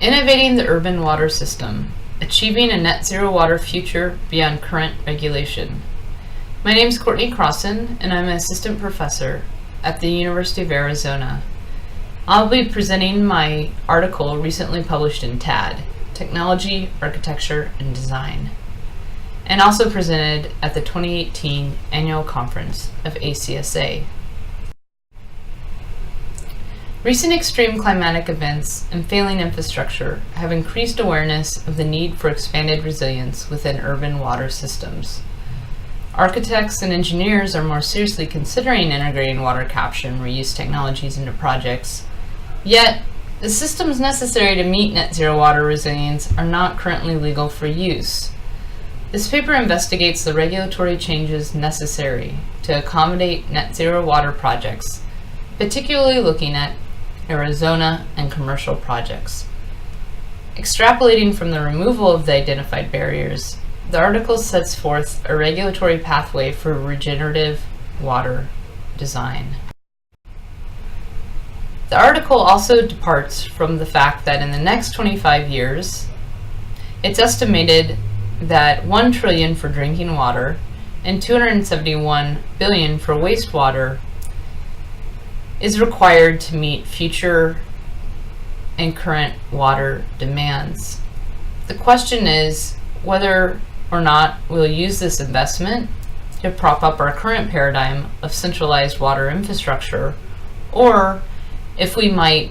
Innovating the urban water system, achieving a net zero water future beyond current regulation. My name is Courtney Crosson, and I'm an assistant professor at the University of Arizona. I'll be presenting my article recently published in TAD, Technology, Architecture, and Design, and also presented at the 2018 annual conference of ACSA. Recent extreme climatic events and failing infrastructure have increased awareness of the need for expanded resilience within urban water systems. Architects and engineers are more seriously considering integrating water capture and reuse technologies into projects, yet the systems necessary to meet net zero water resilience are not currently legal for use. This paper investigates the regulatory changes necessary to accommodate net zero water projects, particularly looking at Arizona and commercial projects. Extrapolating from the removal of the identified barriers, the article sets forth a regulatory pathway for regenerative water design. The article also departs from the fact that in the next 25 years, it's estimated that $1 trillion for drinking water and $271 billion for wastewater is required to meet future and current water demands. The question is whether or not we'll use this investment to prop up our current paradigm of centralized water infrastructure, or if we might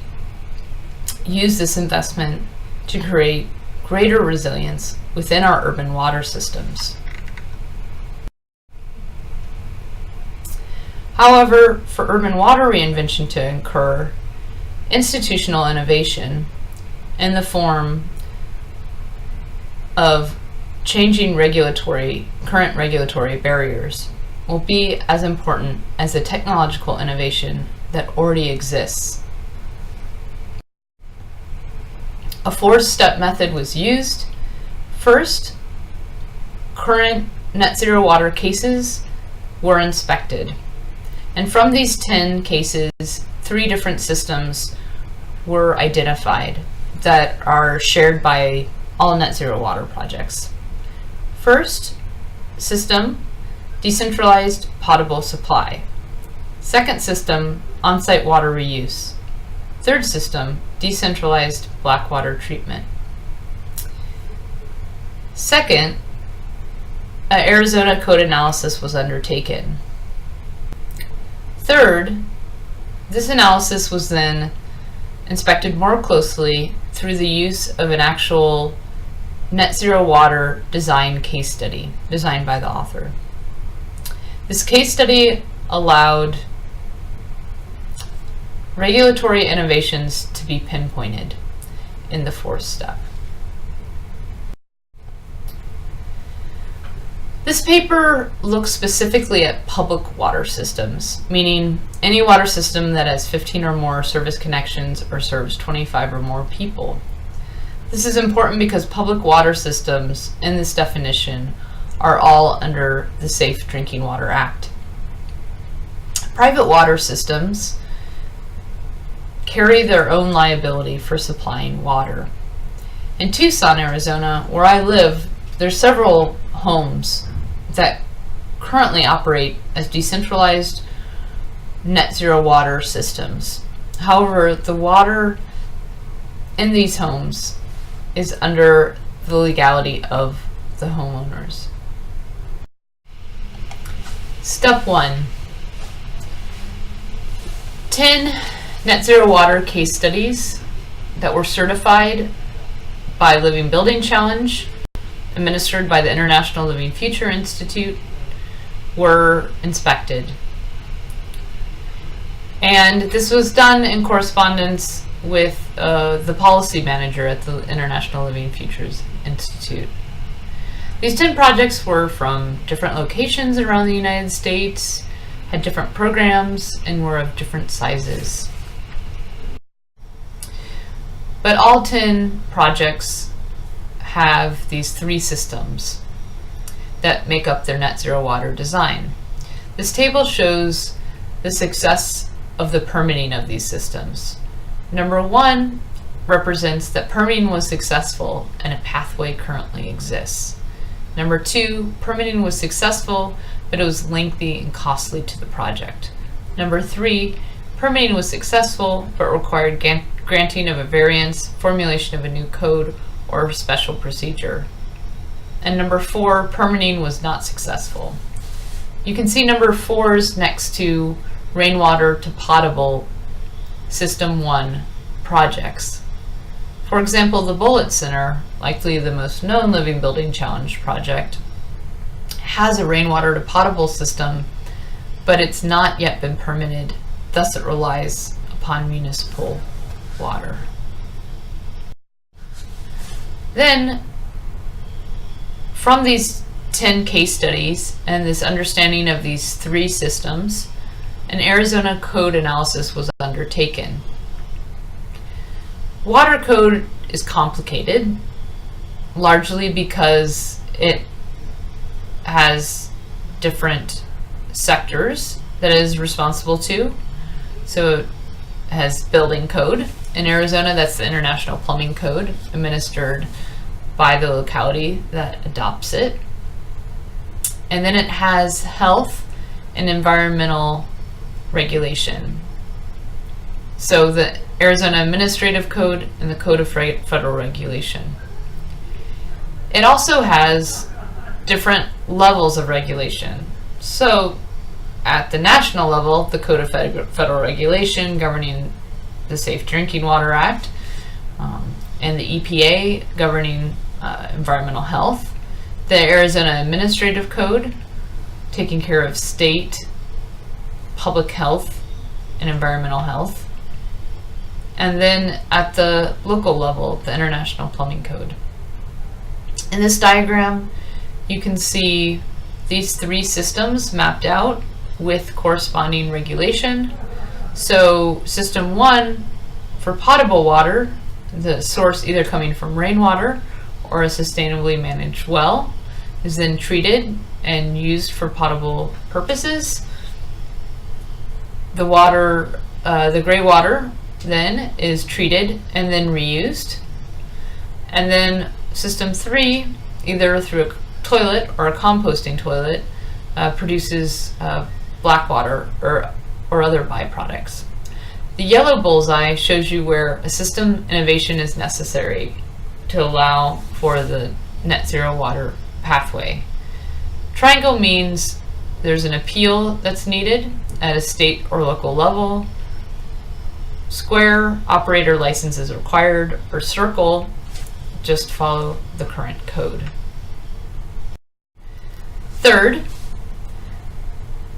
use this investment to create greater resilience within our urban water systems. However, for urban water reinvention to occur, institutional innovation in the form of changing current regulatory barriers will be as important as the technological innovation that already exists. A four-step method was used. First, current net zero water cases were inspected. And from these 10 cases, 3 different systems were identified that are shared by all net zero water projects. First system, decentralized potable supply. Second system, on-site water reuse. Third system, decentralized black water treatment. Second, an Arizona code analysis was undertaken. Third, this analysis was then inspected more closely through the use of an actual net zero water design case study designed by the author. This case study allowed regulatory innovations to be pinpointed in the fourth step. This paper looks specifically at public water systems, meaning any water system that has 15 or more service connections or serves 25 or more people. This is important because public water systems in this definition are all under the Safe Drinking Water Act. Private water systems carry their own liability for supplying water. In Tucson, Arizona, where I live, there's several homes that currently operate as decentralized net zero water systems. However, the water in these homes is under the legality of the homeowners. Step 1. 10 net zero water case studies that were certified by Living Building Challenge, administered by the International Living Future Institute, were inspected. And this was done in correspondence with the policy manager at the International Living Futures Institute. These 10 projects were from different locations around the United States, had different programs, and were of different sizes. But all 10 projects have these 3 systems that make up their net zero water design. This table shows the success of the permitting of these systems. Number 1 represents that permitting was successful and a pathway currently exists. Number 2, permitting was successful, but it was lengthy and costly to the project. Number 3, permitting was successful, but required granting of a variance, formulation of a new code, or special procedure. And number 4, permitting was not successful. You can see number 4's next to rainwater to potable System 1 projects. For example, the Bullitt Center, likely the most known Living Building Challenge project, has a rainwater to potable system, but it's not yet been permitted, thus it relies upon municipal water. Then, from these 10 case studies and this understanding of these 3 systems, an Arizona code analysis was undertaken. Water code is complicated, largely because it has different sectors that it is responsible to. So it has building code. In Arizona, that's the International Plumbing Code, administered by the locality that adopts it. And then it has health and environmental regulation. So the Arizona Administrative Code and the Code of Federal Regulation. It also has different levels of regulation. So at the national level, the Code of Federal Regulation governing the Safe Drinking Water Act, and the EPA governing environmental health, the Arizona Administrative Code taking care of state public health and environmental health, and then at the local level, the International Plumbing Code. In this diagram, you can see these 3 systems mapped out with corresponding regulation. So System 1, for potable water, the source either coming from rainwater or a sustainably managed well, is then treated and used for potable purposes. The water, the gray water, then is treated and then reused. And then System 3, either through a toilet or a composting toilet, produces black water or other byproducts. The yellow bullseye shows you where a system innovation is necessary to allow for the net zero water pathway. Triangle means there's an appeal that's needed at a state or local level. Square, operator license is required, or circle, just follow the current code. Third,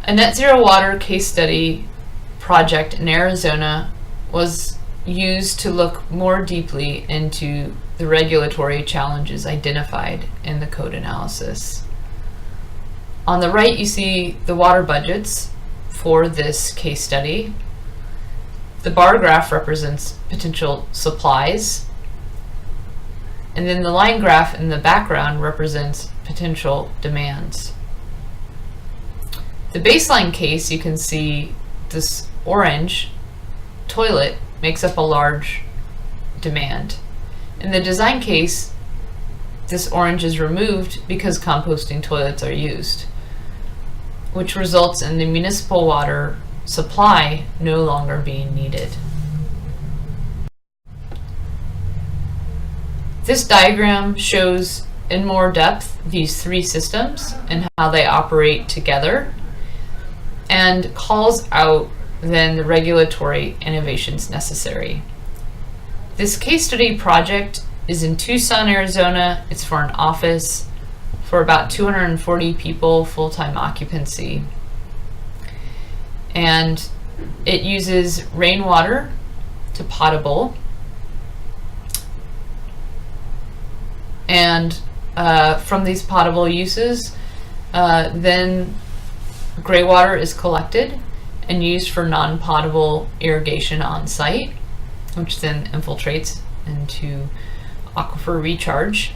a net zero water case study project in Arizona was used to look more deeply into the regulatory challenges identified in the code analysis. On the right, you see the water budgets for this case study. The bar graph represents potential supplies, and then the line graph in the background represents potential demands. The baseline case, you can see this orange toilet makes up a large demand. In the design case, this orange is removed because composting toilets are used, which results in the municipal water supply no longer being needed. This diagram shows in more depth these 3 systems and how they operate together, and calls out then the regulatory innovations necessary. This case study project is in Tucson, Arizona. It's for an office for about 240 people, full-time occupancy. And it uses rainwater to potable. And from these potable uses, then gray water is collected and used for non-potable irrigation on site, which then infiltrates into aquifer recharge.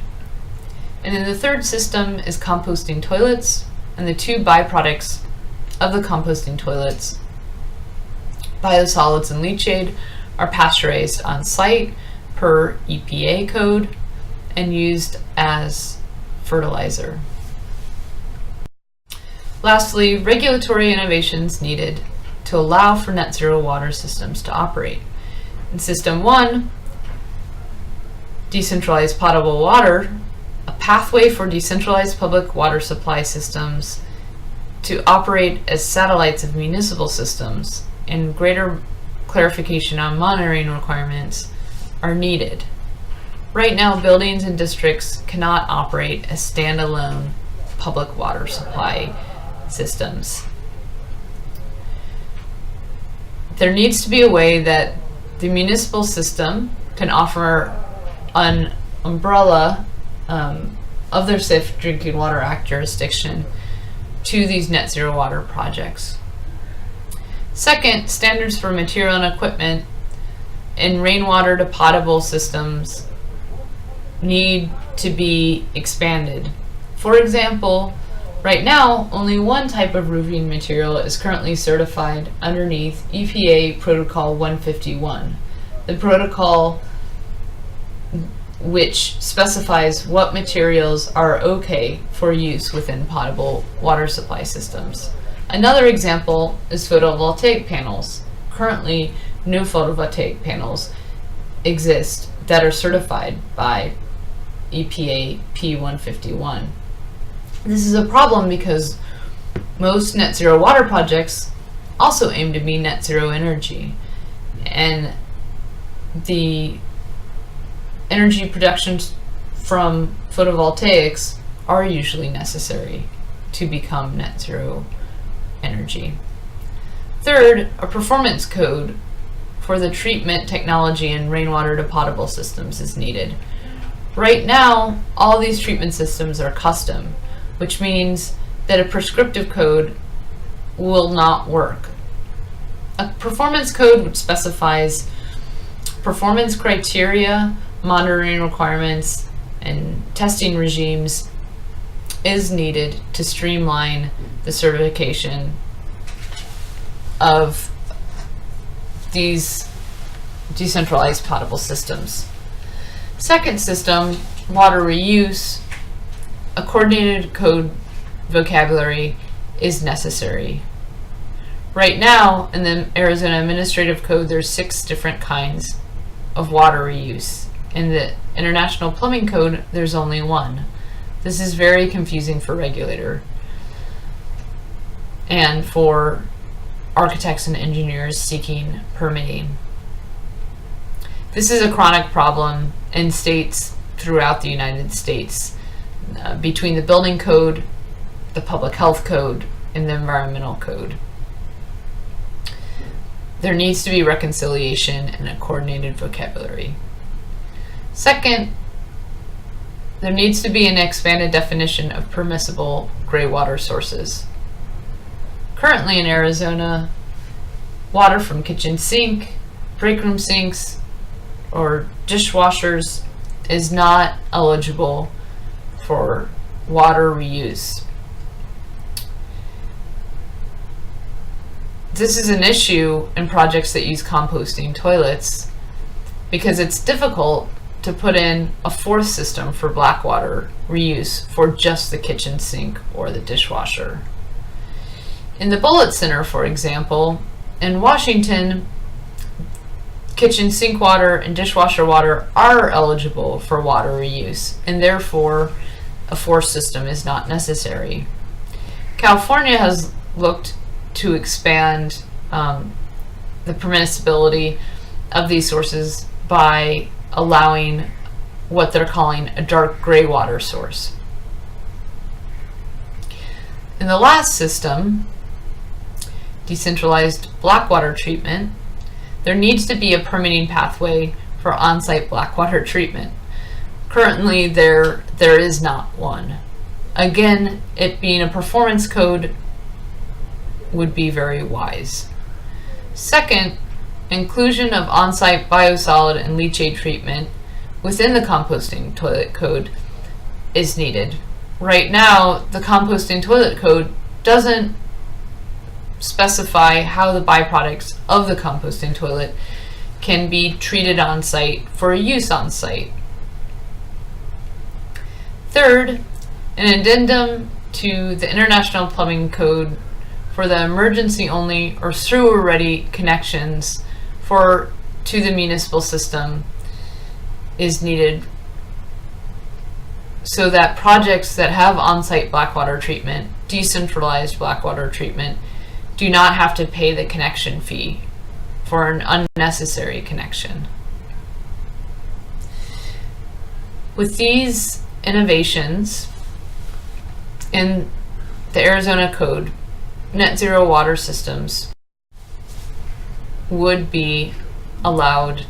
And then the third system is composting toilets, and the 2 byproducts of the composting toilets, biosolids and leachate, are pasteurized on site per EPA code and used as fertilizer. Lastly, regulatory innovations needed to allow for net zero water systems to operate. In System 1, decentralized potable water, a pathway for decentralized public water supply systems to operate as satellites of municipal systems, and greater clarification on monitoring requirements are needed. Right now, buildings and districts cannot operate as standalone public water supply systems. There needs to be a way that the municipal system can offer an umbrella of their Safe Drinking Water Act jurisdiction to these net zero water projects. Second, standards for material and equipment in rainwater to potable systems need to be expanded. For example, right now, only one type of roofing material is currently certified underneath EPA Protocol 151. The protocol which specifies what materials are okay for use within potable water supply systems. Another example is photovoltaic panels. Currently, no photovoltaic panels exist that are certified by EPA P151. This is a problem because most net zero water projects also aim to be net zero energy, and the energy production from photovoltaics are usually necessary to become net zero energy. Third, a performance code for the treatment technology in rainwater to potable systems is needed. Right now, all these treatment systems are custom, which means that a prescriptive code will not work. A performance code which specifies performance criteria, monitoring requirements, and testing regimes is needed to streamline the certification of these decentralized potable systems. Second system, water reuse, a coordinated code vocabulary is necessary. Right now, in the Arizona Administrative Code, there's 6 different kinds of water reuse. In the International Plumbing Code, there's only 1. This is very confusing for regulator and for architects and engineers seeking permitting. This is a chronic problem in states throughout the United States between the building code, the public health code, and the environmental code. There needs to be reconciliation and a coordinated vocabulary. Second, there needs to be an expanded definition of permissible gray water sources. Currently in Arizona, water from kitchen sink, break room sinks, or dishwashers is not eligible for water reuse. This is an issue in projects that use composting toilets because it's difficult to put in a 4th system for black water reuse for just the kitchen sink or the dishwasher. In the Bullitt Center, for example, in Washington, kitchen sink water and dishwasher water are eligible for water reuse, and therefore a 4th system is not necessary. California has looked to expand the permissibility of these sources by allowing what they're calling a dark gray water source. In the last system, decentralized black water treatment, there needs to be a permitting pathway for on-site black water treatment. Currently, there is not one. Again, it being a performance code would be very wise. Second, inclusion of on-site biosolid and leachate treatment within the composting toilet code is needed. Right now, the composting toilet code doesn't specify how the byproducts of the composting toilet can be treated on site for use on site. Third, an addendum to the International Plumbing Code for the emergency only or sewer ready connections to the municipal system is needed, so that projects that have on-site blackwater treatment, decentralized blackwater treatment, do not have to pay the connection fee for an unnecessary connection. With these innovations in the Arizona Code, net zero water systems would be allowed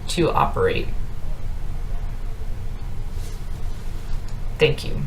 to operate. Thank you.